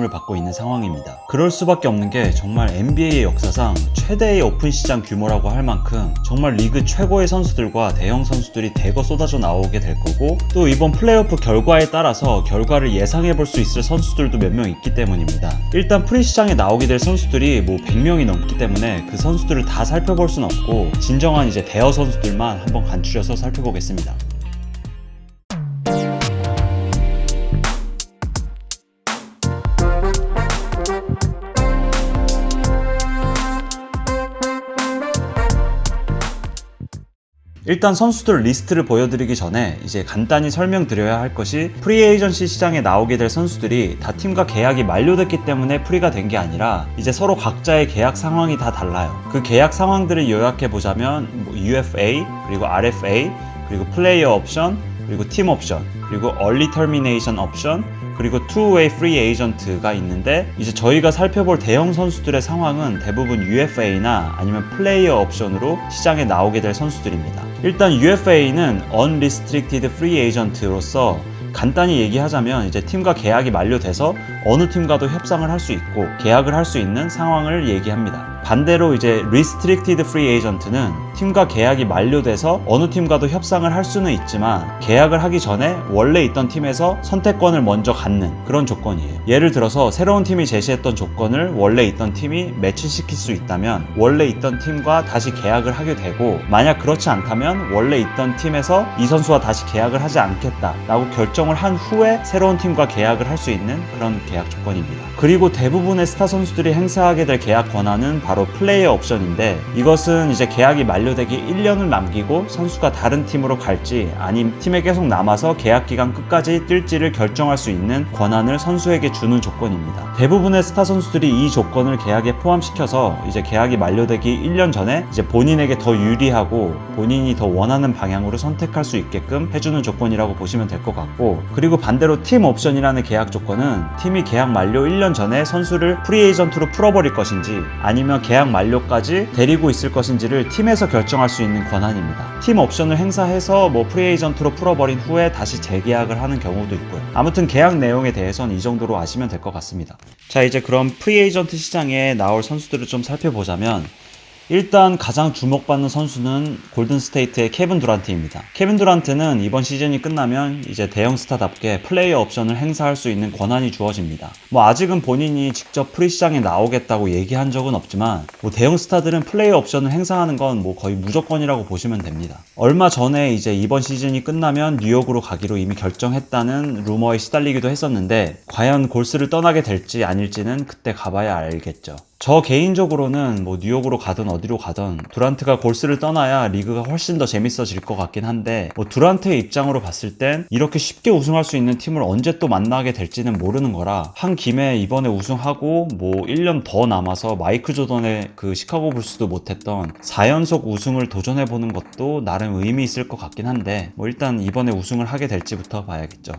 관심을 받고 있는 상황입니다. 그럴 수밖에 없는 게 정말 NBA의 역사상 최대의 오픈 시장 규모라고 할 만큼 정말 리그 최고의 선수들과 대형 선수들이 대거 쏟아져 나오게 될 거고, 또 이번 플레이오프 결과에 따라서 결과를 예상해 볼 수 있을 선수들도 몇 명 있기 때문입니다. 일단 프리시장에 나오게 될 선수들이 100명이 넘기 때문에 그 선수들을 다 살펴볼 순 없고 진정한 이제 대여 선수들만 한번 간추려서 살펴보겠습니다. 일단 선수들 리스트를 보여드리기 전에 이제 간단히 설명드려야 할 것이, 프리에이전시 시장에 나오게 될 선수들이 다 팀과 계약이 만료됐기 때문에 프리가 된 게 아니라 이제 서로 각자의 계약 상황이 다 달라요. 그 계약 상황들을 요약해 보자면 UFA, 그리고 RFA, 그리고 플레이어 옵션, 그리고 팀 옵션, 그리고 얼리 터미네이션 옵션, 그리고 투웨이 프리 에이전트가 있는데, 이제 저희가 살펴볼 대형 선수들의 상황은 대부분 UFA나 아니면 플레이어 옵션으로 시장에 나오게 될 선수들입니다. 일단 UFA는 Unrestricted Free Agent로서 간단히 얘기하자면 이제 팀과 계약이 만료돼서 어느 팀과도 협상을 할 수 있고 계약을 할 수 있는 상황을 얘기합니다. 반대로 이제 Restricted Free Agent는 팀과 계약이 만료돼서 어느 팀과도 협상을 할 수는 있지만 계약을 하기 전에 원래 있던 팀에서 선택권을 먼저 갖는 그런 조건이에요. 예를 들어서 새로운 팀이 제시했던 조건을 원래 있던 팀이 매치시킬 수 있다면 원래 있던 팀과 다시 계약을 하게 되고, 만약 그렇지 않다면 원래 있던 팀에서 이 선수와 다시 계약을 하지 않겠다라고 결정을 한 후에 새로운 팀과 계약을 할 수 있는 그런 계약 조건입니다. 그리고 대부분의 스타 선수들이 행사하게 될 계약 권한은 바로 플레이어 옵션인데, 이것은 이제 계약이 만료되기 1년을 남기고 선수가 다른 팀으로 갈지 아님 팀에 계속 남아서 계약 기간 끝까지 뛸지를 결정할 수 있는 권한을 선수에게 주는 조건입니다. 대부분의 스타 선수들이 이 조건을 계약에 포함시켜서 이제 계약이 만료되기 1년 전에 이제 본인에게 더 유리하고 본인이 더 원하는 방향으로 선택할 수 있게끔 해주는 조건이라고 보시면 될 것 같고, 그리고 반대로 팀 옵션이라는 계약 조건은 팀이 계약 만료 1년 전에 선수를 프리에이전트로 풀어버릴 것인지 아니면 계약 만료까지 데리고 있을 것인지를 팀에서 결정할 수 있는 권한입니다. 팀 옵션을 행사해서 프리에이전트로 풀어버린 후에 다시 재계약을 하는 경우도 있고요. 아무튼 계약 내용에 대해서는 이 정도로 아시면 될 것 같습니다. 자, 이제 그럼 프리에이전트 시장에 나올 선수들을 좀 살펴보자면, 일단 가장 주목받는 선수는 골든스테이트의 케빈 두란트입니다. 케빈 두란트는 이번 시즌이 끝나면 이제 대형 스타답게 플레이어 옵션을 행사할 수 있는 권한이 주어집니다. 아직은 본인이 직접 프리시장에 나오겠다고 얘기한 적은 없지만 대형 스타들은 플레이어 옵션을 행사하는 건 거의 무조건이라고 보시면 됩니다. 얼마 전에 이제 이번 시즌이 끝나면 뉴욕으로 가기로 이미 결정했다는 루머에 시달리기도 했었는데, 과연 골스를 떠나게 될지 아닐지는 그때 가봐야 알겠죠. 저 개인적으로는 뉴욕으로 가든 어디로 가든 두란트가 골스를 떠나야 리그가 훨씬 더 재밌어질 것 같긴 한데, 두란트의 입장으로 봤을 땐 이렇게 쉽게 우승할 수 있는 팀을 언제 또 만나게 될지는 모르는 거라, 한 김에 이번에 우승하고 1년 더 남아서 마이클 조던의 그 시카고 불스도 못했던 4연속 우승을 도전해보는 것도 나름 의미 있을 것 같긴 한데, 일단 이번에 우승을 하게 될지부터 봐야겠죠.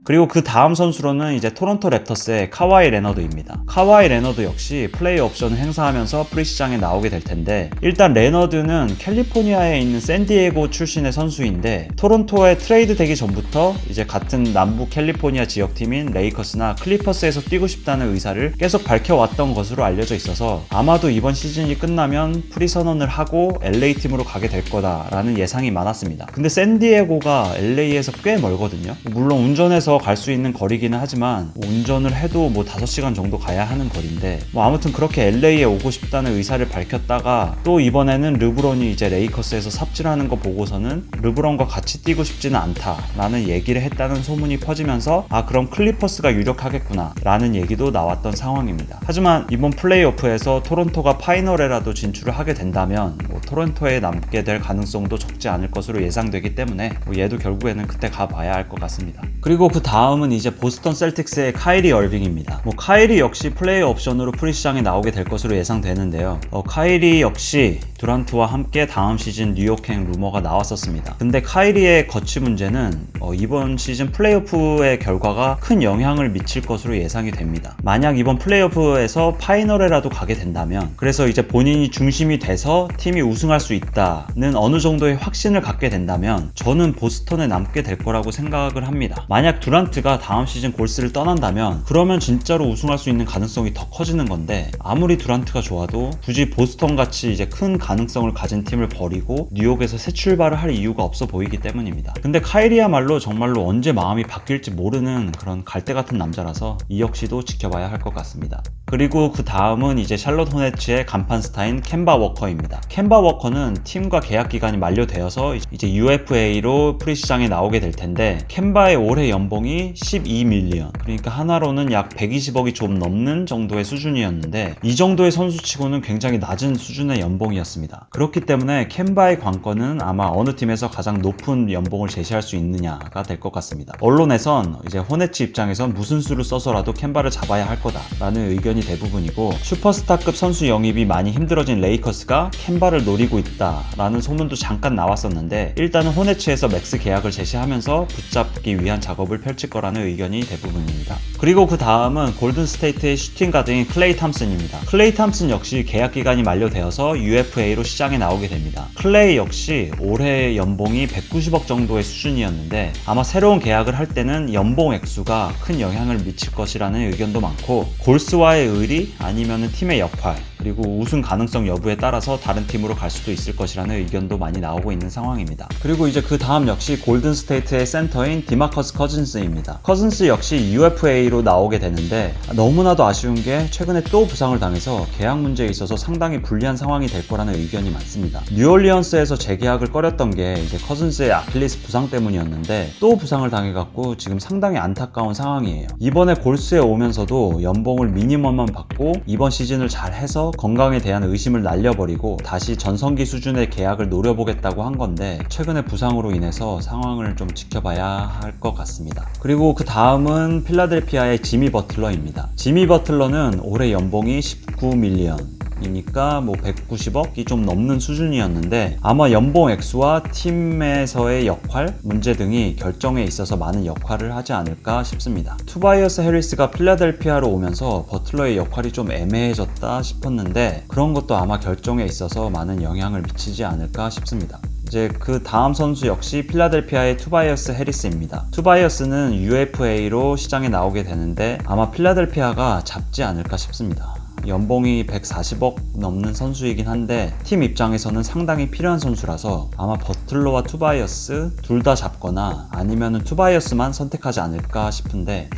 그리고 그 다음 선수로는 이제 토론토 랩터스의 카와이 레너드입니다. 카와이 레너드 역시 플레이 옵션을 행사하면서 프리시장에 나오게 될 텐데, 일단 레너드는 캘리포니아에 있는 샌디에고 출신의 선수인데, 토론토에 트레이드 되기 전부터 이제 같은 남부 캘리포니아 지역팀인 레이커스나 클리퍼스에서 뛰고 싶다는 의사를 계속 밝혀왔던 것으로 알려져 있어서 아마도 이번 시즌이 끝나면 프리 선언을 하고 LA 팀으로 가게 될 거다라는 예상이 많았습니다. 근데 샌디에고가 LA에서 꽤 멀거든요. 물론 운전해서 갈 수 있는 거리기는 하지만 운전을 해도 5시간 정도 가야 하는 거리인데, 아무튼 그렇게 LA에 오고 싶다는 의사를 밝혔다가 또 이번에는 르브론이 이제 레이커스에서 삽질하는 거 보고서는 르브론과 같이 뛰고 싶지는 않다라는 얘기를 했다는 소문이 퍼지면서 그럼 클리퍼스가 유력하겠구나 라는 얘기도 나왔던 상황입니다. 하지만 이번 플레이오프에서 토론토가 파이널에라도 진출을 하게 된다면 토론토에 남게 될 가능성도 적지 않을 것으로 예상되기 때문에 얘도 결국에는 그때 가봐야 할 것 같습니다. 그리고 그 다음은 이제 보스턴 셀틱스의 카이리 얼빙입니다. 카이리 역시 플레이어 옵션으로 프리시장에 나오게 될 것으로 예상되는데요. 카이리 역시 두란트와 함께 다음 시즌 뉴욕행 루머가 나왔었습니다. 근데 카이리의 거취 문제는 이번 시즌 플레이오프의 결과가 큰 영향을 미칠 것으로 예상이 됩니다. 만약 이번 플레이오프에서 파이널에라도 가게 된다면, 그래서 이제 본인이 중심이 돼서 팀이 우승할 수 있다는 어느 정도의 확신을 갖게 된다면 저는 보스턴에 남게 될 거라고 생각을 합니다. 만약 두란트가 다음 시즌 골스를 떠난다면 그러면 진짜로 우승할 수 있는 가능성이 더 커지는 건데, 아무리 두란트가 좋아도 굳이 보스턴 같이 이제 큰 가능성을 가진 팀을 버리고 뉴욕에서 새 출발을 할 이유가 없어 보이기 때문입니다. 근데 카이리야말로 정말로 언제 마음이 바뀔지 모르는 그런 갈대 같은 남자라서 이 역시도 지켜봐야 할 것 같습니다. 그리고 그 다음은 이제 샬롯 호네츠의 간판 스타인 켐바 워커입니다. 켐바 워커는 팀과 계약 기간이 만료되어서 이제 UFA로 프리시장에 나오게 될 텐데, 켐바의 올해 연봉이 12밀리언, 그러니까 하나로는 약 120억이 좀 넘는 정도의 수준이었는데, 이 정도의 선수치고는 굉장히 낮은 수준의 연봉이었습니다. 그렇기 때문에 켐바의 관건은 아마 어느 팀에서 가장 높은 연봉을 제시할 수 있느냐가 될 것 같습니다. 언론에선 이제 호네츠 입장에선 무슨 수를 써서라도 켐바를 잡아야 할 거다라는 의견이 대부분이고, 슈퍼스타급 선수 영입이 많이 힘들어진 레이커스가 켐바를 노리고 있다라는 소문도 잠깐 나왔었는데, 일단은 호네츠에서 맥스 계약을 제시하면서 붙잡기 위한 작업을 펼칠 거라는 의견이 대부분입니다. 그리고 그 다음은 골든스테이트의 슈팅 가드인 클레이 탐슨입니다. 클레이 탐슨 역시 계약 기간이 만료되어서 UFA로 시장에 나오게 됩니다. 클레이 역시 올해 연봉이 190억 정도의 수준이었는데, 아마 새로운 계약을 할 때는 연봉 액수가 큰 영향을 미칠 것이라는 의견도 많고, 골스와의 의리 아니면 팀의 역할, 그리고 우승 가능성 여부에 따라서 다른 팀으로 갈 수도 있을 것이라는 의견도 많이 나오고 있는 상황입니다. 그리고 이제 그 다음 역시 골든스테이트의 센터인 디마커스 커즌스입니다. 커즌스 역시 UFA로 나오게 되는데, 너무나도 아쉬운 게 최근에 또 부상을 당해서 계약 문제에 있어서 상당히 불리한 상황이 될 거라는 의견이 많습니다. 뉴올리언스에서 재계약을 꺼렸던 게 이제 커즌스의 아킬리스 부상 때문이었는데, 또 부상을 당해갖고 지금 상당히 안타까운 상황이에요. 이번에 골스에 오면서도 연봉을 미니멈만 받고 이번 시즌을 잘 해서 건강에 대한 의심을 날려버리고 다시 전성기 수준의 계약을 노려보겠다고 한 건데, 최근에 부상으로 인해서 상황을 좀 지켜봐야 할 것 같습니다. 그리고 그 다음은 필라델피아의 지미 버틀러입니다. 지미 버틀러는 올해 연봉이 19밀리언 이니까 뭐 190억이 좀 넘는 수준이었는데, 아마 연봉 액수와 팀에서의 역할, 문제 등이 결정에 있어서 많은 역할을 하지 않을까 싶습니다. 투바이어스 해리스가 필라델피아로 오면서 버틀러의 역할이 좀 애매해졌다 싶었는데, 그런 것도 아마 결정에 있어서 많은 영향을 미치지 않을까 싶습니다. 이제 그 다음 선수 역시 필라델피아의 투바이어스 해리스입니다. 투바이어스는 UFA로 시장에 나오게 되는데, 아마 필라델피아가 잡지 않을까 싶습니다. 연봉이 140억 넘는 선수이긴 한데, 팀 입장에서는 상당히 필요한 선수라서 아마 버틀러와 투바이어스 둘 다 잡거나 아니면은 투바이어스만 선택하지 않을까 싶은데,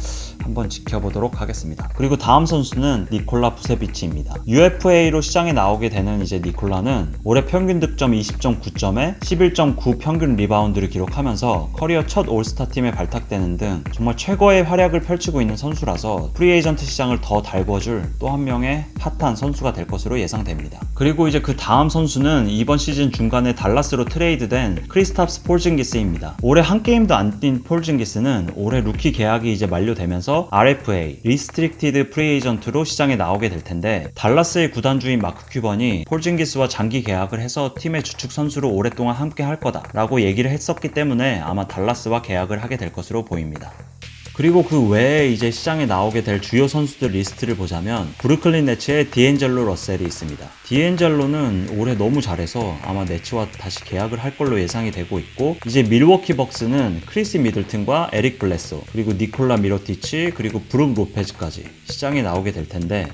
한번 지켜보도록 하겠습니다. 그리고 다음 선수는 니콜라 부세비치입니다. UFA로 시장에 나오게 되는 이제 니콜라는 올해 평균 득점 20.9점에 11.9 평균 리바운드를 기록하면서 커리어 첫 올스타 팀에 발탁되는 등 정말 최고의 활약을 펼치고 있는 선수라서 프리에이전트 시장을 더 달궈줄 또 한 명의 핫한 선수가 될 것으로 예상됩니다. 그리고 이제 그 다음 선수는 이번 시즌 중간에 달라스로 트레이드된 크리스탑스 폴징기스입니다. 올해 한 게임도 안 뛴 폴징기스는 올해 루키 계약이 이제 만료되면서 RFA, 리스트릭티드 프리에이전트로 시장에 나오게 될 텐데, 달라스의 구단주인 마크 큐번이 폴징기스와 장기 계약을 해서 팀의 주축 선수로 오랫동안 함께 할 거다라고 얘기를 했었기 때문에 아마 달라스와 계약을 하게 될 것으로 보입니다. 그리고 그 외에 이제 시장에 나오게 될 주요 선수들 리스트를 보자면, 브루클린 네츠의 디앤젤로 러셀이 있습니다. 디앤젤로는 올해 너무 잘해서 아마 네츠와 다시 계약을 할 걸로 예상이 되고 있고, 이제 밀워키 벅스는 크리스 미들튼과 에릭 블레소, 그리고 니콜라 미로티치, 그리고 브룩 로페즈까지 시장에 나오게 될 텐데,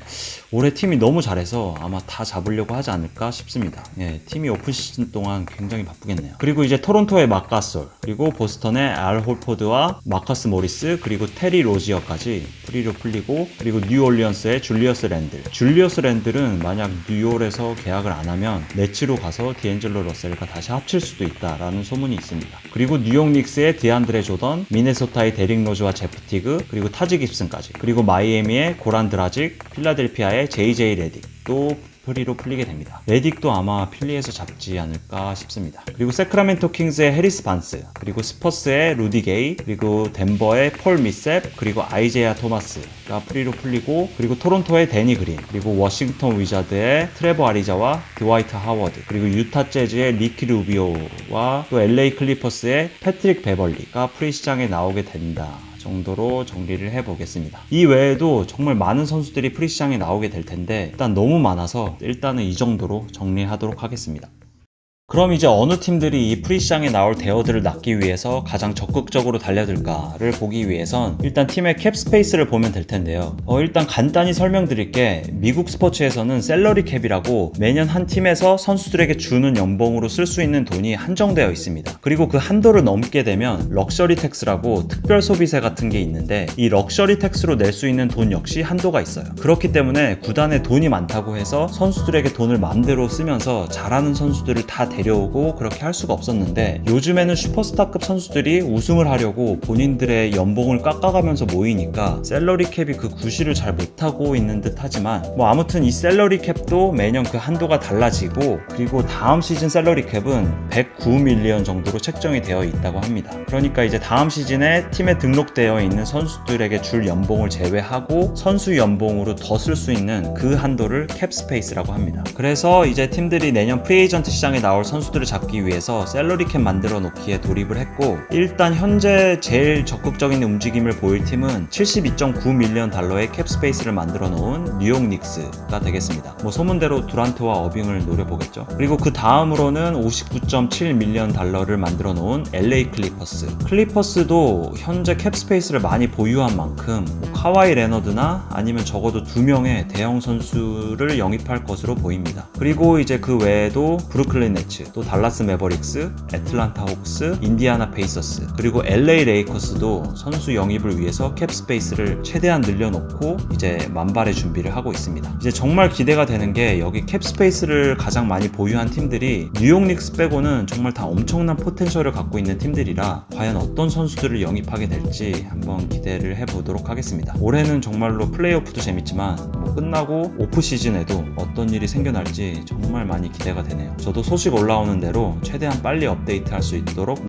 올해 팀이 너무 잘해서 아마 다 잡으려고 하지 않을까 싶습니다. 예, 팀이 오픈 시즌 동안 굉장히 바쁘겠네요. 그리고 이제 토론토의 마크 가솔, 그리고 보스턴의 알 홀포드와 마커스 모리스, 그리고 테리 로지어까지 프리로 풀리고, 그리고 뉴올리언스의 줄리어스 랜들. 줄리어스 랜들은 만약 뉴올에서 계약을 안 하면 네츠로 가서 디앤젤로 러셀과 다시 합칠 수도 있다라는 소문이 있습니다. 그리고 뉴욕 닉스의 디안드레 조던, 미네소타의 데릭 로즈와 제프 티그, 그리고 타지 깁슨까지, 그리고 마이애미의 고란 드라직, 필라델피아의 JJ 레딕, 또 프리로 풀리게 됩니다. 레딕도 아마 필리에서 잡지 않을까 싶습니다. 그리고 세크라멘토 킹스의 해리스 반스, 그리고 스퍼스의 루디 게이, 그리고 덴버의 폴 미셉, 그리고 아이제아 토마스가 프리로 풀리고, 그리고 토론토의 데니 그린, 그리고 워싱턴 위자드의 트레버 아리자와 드와이트 하워드, 그리고 유타 재즈의 리키 루비오와 또 LA 클리퍼스의 패트릭 베벌리가 프리 시장에 나오게 된다 정도로 정리를 해보겠습니다. 이 외에도 정말 많은 선수들이 프리 시장에 나오게 될 텐데 일단 너무 많아서 일단은 이 정도로 정리하도록 하겠습니다. 그럼 이제 어느 팀들이 이 프리 시장에 나올 대어들을 낳기 위해서 가장 적극적으로 달려들까를 보기 위해선 일단 팀의 캡 스페이스를 보면 될 텐데요. 일단 간단히 설명드릴게, 미국 스포츠에서는 셀러리 캡이라고 매년 한 팀에서 선수들에게 주는 연봉으로 쓸 수 있는 돈이 한정되어 있습니다. 그리고 그 한도를 넘게 되면 럭셔리 텍스라고 특별 소비세 같은 게 있는데, 이 럭셔리 텍스로 낼 수 있는 돈 역시 한도가 있어요. 그렇기 때문에 구단에 돈이 많다고 해서 선수들에게 돈을 마음대로 쓰면서 잘하는 선수들을 다 데려오고 그렇게 할 수가 없었는데, 요즘에는 슈퍼스타급 선수들이 우승을 하려고 본인들의 연봉을 깎아가면서 모이니까 셀러리 캡이 그 구실을 잘 못하고 있는 듯 하지만, 아무튼 이 셀러리 캡도 매년 그 한도가 달라지고, 그리고 다음 시즌 셀러리 캡은 109밀리언 정도로 책정이 되어 있다고 합니다. 그러니까 이제 다음 시즌에 팀에 등록되어 있는 선수들에게 줄 연봉을 제외하고 선수 연봉으로 더 쓸 수 있는 그 한도를 캡 스페이스라고 합니다. 그래서 이제 팀들이 내년 프리에이전트 시장에 나올 선수들을 잡기 위해서 샐러리 캡 만들어 놓기에 돌입을 했고, 일단 현재 제일 적극적인 움직임을 보일 팀은 72.9밀리언 달러의 캡 스페이스를 만들어 놓은 뉴욕 닉스가 되겠습니다. 소문대로 두란트와 어빙을 노려보겠죠. 그리고 그 다음으로는 59.7밀리언 달러를 만들어 놓은 LA 클리퍼스도 현재 캡 스페이스를 많이 보유한 만큼 카와이 레너드나 아니면 적어도 2명의 대형 선수를 영입할 것으로 보입니다. 그리고 이제 그 외에도 브루클린 네츠, 또 달라스 매버릭스, 애틀란타 호크스, 인디아나 페이서스, 그리고 LA 레이커스도 선수 영입을 위해서 캡 스페이스를 최대한 늘려놓고 이제 만발의 준비를 하고 있습니다. 이제 정말 기대가 되는 게, 여기 캡 스페이스를 가장 많이 보유한 팀들이 뉴욕 닉스 빼고는 정말 다 엄청난 포텐셜을 갖고 있는 팀들이라 과연 어떤 선수들을 영입하게 될지 한번 기대를 해보도록 하겠습니다. 올해는 정말로 플레이오프도 재밌지만 끝나고 오프 시즌에도 어떤 일이 생겨날지 정말 많이 기대가 되네요. 저도 소식 올라오는 대로 최대한 빨리 업데이트할 수 있도록